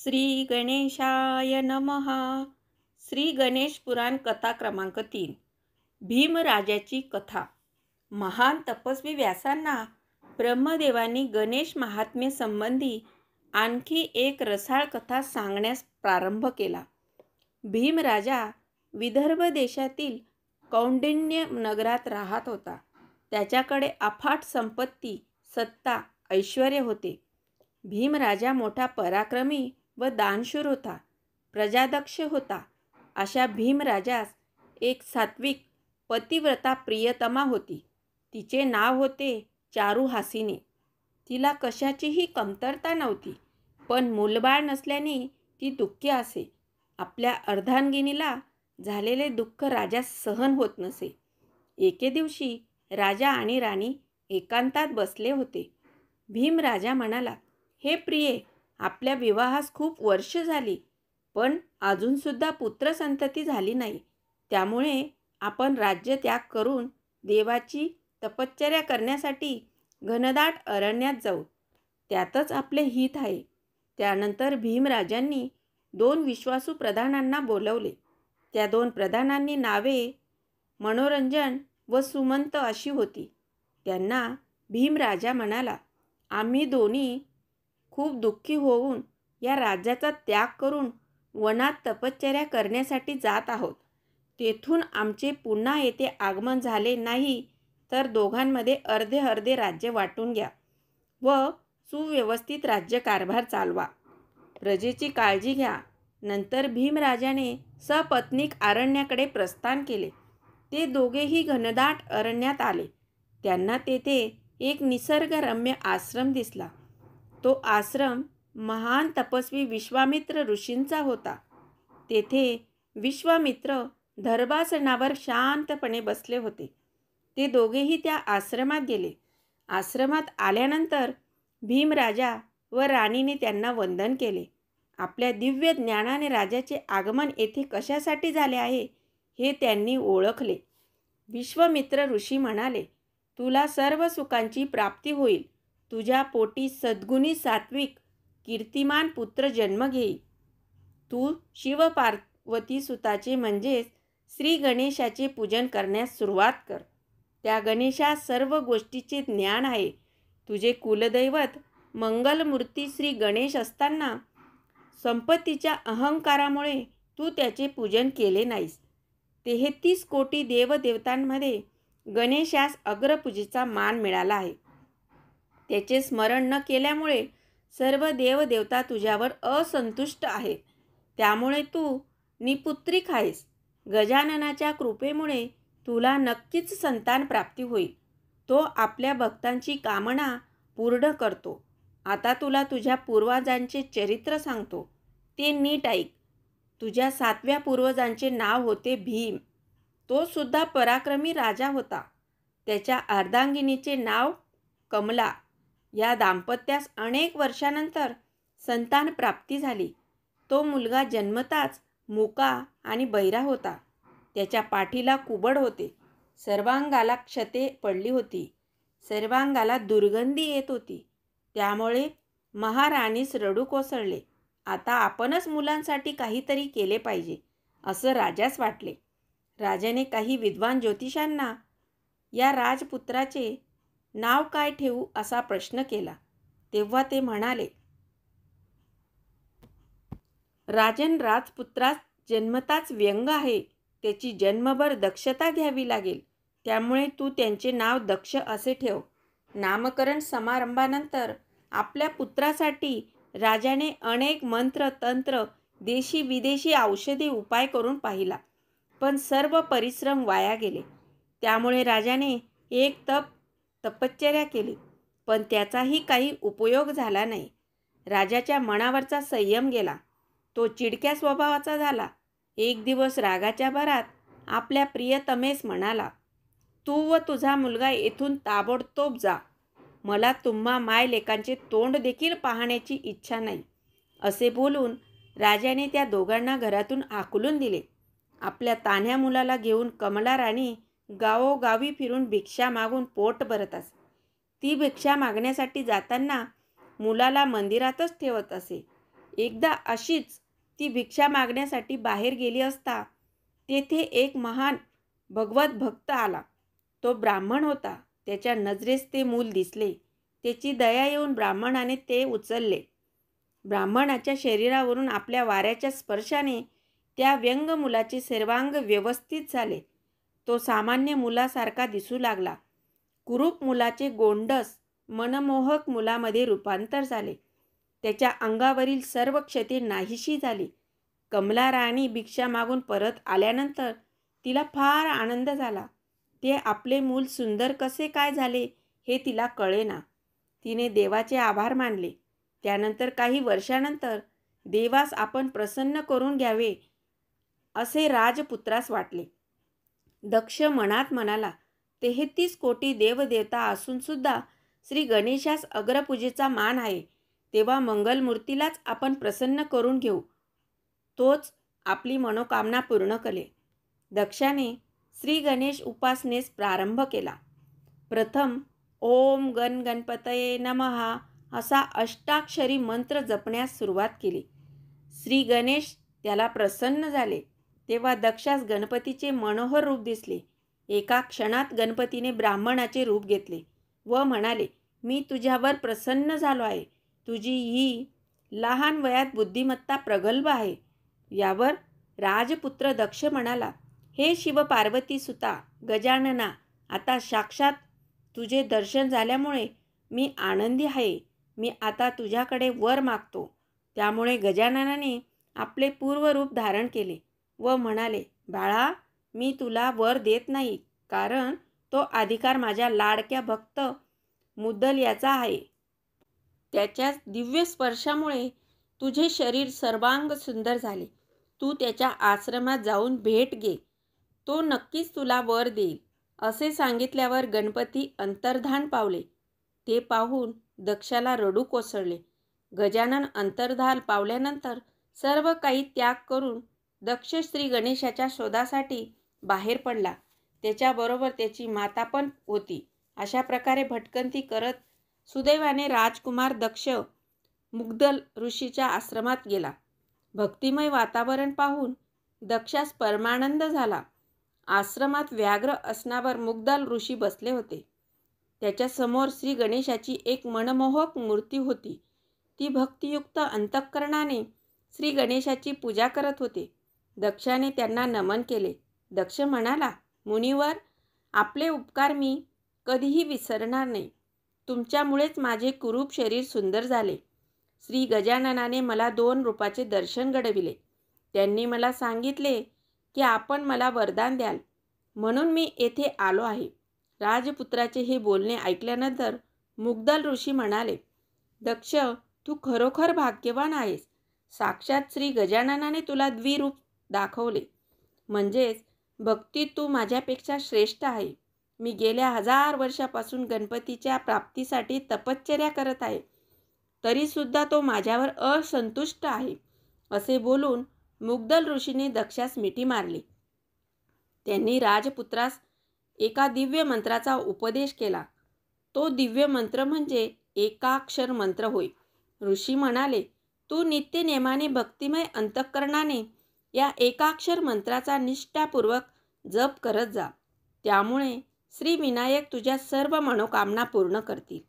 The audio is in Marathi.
श्री गणेशाय नमः. श्री गणेश पुराण कथा क्रमांक 3. भीमराजाची कथा. महान तपस्वी व्यासांना ब्रह्मदेवानी गणेश महात्म्य संबंधी आणखी एक रसाळ कथा सांगण्यास प्रारंभ केला. भीमराजा विदर्भ देशातील कौंडिण्य नगरात राहत होता. त्याच्याकडे अफाट संपत्ती, सत्ता, ऐश्वर्य होते. भीमराजा मोठा पराक्रमी व दानशूर होता. प्रजादक्ष होता. अशा भीमराजास एक सात्विक पतिव्रता प्रियतमा होती. तिचे नाव होते चारुहासिनी. तिला कशाचीही कमतरता नव्हती, पण मूलबाळ नसल्याने ती दुःखी असे. आपल्या अर्धांगिनीला झालेले दुःख राजास सहन होत नसे. एके दिवशी राजा आणि राणी एकांतात बसले होते. भीमराजा म्हणाला, हे प्रिये, आपल्या विवाहास खूप वर्ष झाली, पण अजूनसुद्धा पुत्रसंतती झाली नाही. त्यामुळे आपण राज्य त्याग करून देवाची तपश्चर्या करण्यासाठी घनदाट अरण्यात जाऊ. त्यातच आपले हित आहे. त्यानंतर भीमराजांनी 2 विश्वासू प्रधानांना बोलवले. त्या 2 प्रधानांनी नावे मनोरंजन व सुमंत अशी होती. त्यांना भीमराजा म्हणाला, आम्ही दोन्ही खूप दुःखी होऊन या राज्याचा त्याग करून वनात तपश्चर्या करण्यासाठी जात आहोत. तेथून आमचे पुन्हा येथे आगमन झाले नाही तर दोघांमध्ये अर्धे अर्धे राज्य वाटून घ्या व सुव्यवस्थित राज्यकारभार चालवा. प्रजेची काळजी घ्या. नंतर भीमराजाने सपत्नीक अरण्याकडे प्रस्थान केले. ते दोघेही घनदाट अरण्यात आले. त्यांना तेथे एक निसर्गरम्य आश्रम दिसला. तो आश्रम महान तपस्वी विश्वामित्र ऋषींचा होता. तेथे विश्वामित्र दर्भासनावर शांतपणे बसले होते. ते दोघेही त्या आश्रमात गेले. आश्रमात आल्यानंतर भीमराजा व राणीने त्यांना वंदन केले. आपल्या दिव्य ज्ञानाने राजाचे आगमन येथे कशासाठी झाले आहे हे त्यांनी ओळखले. विश्वामित्र ऋषी म्हणाले, तुला सर्व सुखांची प्राप्ती होईल. तुझ्या पोटी सद्गुणी सात्विक कीर्तिमान पुत्र जन्म घेईल. तू शिवपार्वती सुताचे म्हणजेच श्री गणेशाचे पूजन करण्यास सुरुवात कर. त्या गणेशास सर्व गोष्टीचे ज्ञान आहे. तुझे कुलदैवत मंगलमूर्ती श्री गणेश असताना संपत्तीच्या अहंकारामुळे तू त्याचे पूजन केले नाहीस. 33 कोटी देवदेवतांमध्ये गणेशास अग्रपूजेचा मान मिळाला आहे. त्याचे स्मरण न केल्यामुळे सर्व देवदेवता तुझ्यावर असंतुष्ट आहेत. त्यामुळे तू निपुत्रिक आहेस. गजाननाच्या कृपेमुळे तुला नक्कीच संतान प्राप्ती होईल. तो आपल्या भक्तांची कामना पूर्ण करतो. आता तुला तुझ्या पूर्वजांचे चरित्र सांगतो, ते नीट ऐक. तुझ्या 7व्या पूर्वजांचे नाव होते भीम. तो सुद्धा पराक्रमी राजा होता. त्याच्या अर्धांगिनीचे नाव कमला. या दाम्पत्यास अनेक वर्षानंतर संतान प्राप्ती झाली. तो मुलगा जन्मताच मुका आणि बहिरा होता. त्याच्या पाठीला कुबड होते. सर्वांगाला क्षते पडली होती. सर्वांगाला दुर्गंधी येत होती. त्यामुळे महाराणीस रडू कोसळले. आता आपणच मुलांसाठी काहीतरी केले पाहिजे असं राजास वाटले. राजाने काही विद्वान ज्योतिषांना या राजपुत्राचे नाव काय ठेवू असा प्रश्न केला. तेव्हा ते म्हणाले, राजन, राजपुत्रास जन्मताच व्यंग आहे. त्याची जन्मभर दक्षता घ्यावी लागेल. त्यामुळे तू त्यांचे नाव दक्ष असे ठेव. नामकरण समारंभानंतर आपल्या पुत्रासाठी राजाने अनेक मंत्र तंत्र, देशी विदेशी औषधी उपाय करून पाहिला, पण सर्व परिश्रम वाया गेले. त्यामुळे राजाने एक तपश्चर्या केली, पण त्याचाही काही उपयोग झाला नाही. राजाच्या मनावरचा संयम गेला. तो चिडक्या स्वभावाचा झाला. एक दिवस रागाच्या भरात आपल्या प्रियतमेस म्हणाला, तू व तुझा मुलगा येथून ताबडतोब जा. मला तुम्हा मायलेकांचे तोंड देखील पाहण्याची इच्छा नाही. असे बोलून राजाने त्या दोघांना घरातून हाकलून दिले. आपल्या तान्ह्या मुलाला घेऊन कमला राणी गावोगावी फिरून भिक्षा मागून पोट भरत असे. ती भिक्षा मागण्यासाठी जाताना मुलाला मंदिरातच ठेवत असे. एकदा अशीच ती भिक्षा मागण्यासाठी बाहेर गेली असता तेथे एक महान भगवत भक्त आला. तो ब्राह्मण होता. त्याच्या नजरेस ते मूल दिसले. त्याची दया येऊन ब्राह्मणाने ते उचलले. ब्राह्मणाच्या शरीरावरून आपल्या वाऱ्याच्या स्पर्शाने त्या व्यंग मुलाचे सर्वांग व्यवस्थित झाले. तो सामान्य मुलासारखा दिसू लागला. कुरूप मुलाचे गोंडस मनमोहक मुलामध्ये रूपांतर झाले. त्याच्या अंगावरील सर्व क्षते नाहीशी झाली. कमला राणी भिक्षा मागून परत आल्यानंतर तिला फार आनंद झाला. ते आपले मूल सुंदर कसे काय झाले हे तिला कळेना. तिने देवाचे आभार मानले. त्यानंतर काही वर्षानंतर देवास आपण प्रसन्न करून घ्यावे असे राजपुत्रास वाटले. दक्ष मनात म्हणाला, 33 कोटी देवदेवता असून सुद्धा श्री गणेशास अग्रपूजेचा मान आहे, तेव्हा मंगलमूर्तीलाच आपण प्रसन्न करून घेऊ. तोच आपली मनोकामना पूर्ण करेल. दक्षाने श्री गणेश उपासनेस प्रारंभ केला. प्रथम ओम गण गणपतये नमः असा अष्टाक्षरी मंत्र जपण्यास सुरुवात केली. श्री गणेश त्याला प्रसन्न झाले. तेव्हा दक्षास गणपतीचे मनोहर रूप दिसले. एका क्षणात गणपतीने ब्राह्मणाचे रूप घेतले व म्हणाले, मी तुझ्यावर प्रसन्न झालो आहे. तुझी ही लहान वयात बुद्धिमत्ता प्रगल्भ आहे. यावर राजपुत्र दक्ष म्हणाला, हे शिव पार्वती सुता गजानना, आता साक्षात तुझे दर्शन झाल्यामुळे मी आनंदी आहे. मी आता तुझ्याकडे वर मागतो. त्यामुळे गजाननाने आपले पूर्वरूप धारण केले व म्हणाले, बाळा, मी तुला वर देत नाही, कारण तो अधिकार माझ्या लाडक्या भक्त मुद्दल याचा आहे. त्याच्या दिव्य स्पर्शामुळे तुझे शरीर सर्वांग सुंदर झाले. तू त्याच्या आश्रमात जाऊन भेट घे. तो नक्कीच तुला वर देईल. असे सांगितल्यावर गणपती अंतर्धान पावले. ते पाहून दक्षाला रडू कोसळले. गजानन अंतर्धान पावल्यानंतर सर्व काही त्याग करून दक्ष श्री गणेशाच्या शोधासाठी बाहेर पडला. त्याच्याबरोबर त्याची माता पण होती. अशा प्रकारे भटकंती करत सुदैवाने राजकुमार दक्ष मुग्दल ऋषीच्या आश्रमात गेला. भक्तिमय वातावरण पाहून दक्षास परमानंद झाला. आश्रमात व्याघ्र आसनावर मुग्दल ऋषी बसले होते. त्याच्यासमोर श्री गणेशाची एक मनमोहक मूर्ती होती. ती भक्तियुक्त अंतःकरणाने श्री गणेशाची पूजा करत होते. दक्षाने त्यांना नमन केले. दक्ष म्हणाला, मुनिवर, आपले उपकार मी कधीही विसरणार नाही. तुमच्यामुळेच माझे कुरूप शरीर सुंदर झाले. श्री गजाननाने मला 2 रूपाचे दर्शन घडविले. त्यांनी मला सांगितले की आपण मला वरदान द्याल, म्हणून मी येथे आलो आहे. राजपुत्राचे हे बोलणे ऐकल्यानंतर मुग्दल ऋषी म्हणाले, दक्ष, तू खरोखर भाग्यवान आहेस. साक्षात श्री गजाननाने तुला द्विरूप दाखवले. म्हणजेच भक्तीत तू माझ्यापेक्षा श्रेष्ठ आहे. मी गेल्या 1000 वर्षापासून गणपतीच्या प्राप्तीसाठी तपश्चर्या करत आहे, तरीसुद्धा तो माझ्यावर असंतुष्ट आहे. असे बोलून मुग्दल ऋषीने दक्षास मिठी मारली. त्यांनी राजपुत्रास एका दिव्य मंत्राचा उपदेश केला. तो दिव्य मंत्र म्हणजे एकाक्षर मंत्र होय. ऋषी म्हणाले, तू नित्यनेमाने भक्तिमय अंतःकरणाने या एकाक्षर मंत्राचा निष्ठापूर्वक जप करत जा. त्यामुळे श्री विनायक तुझ्या सर्व मनोकामना पूर्ण करतील.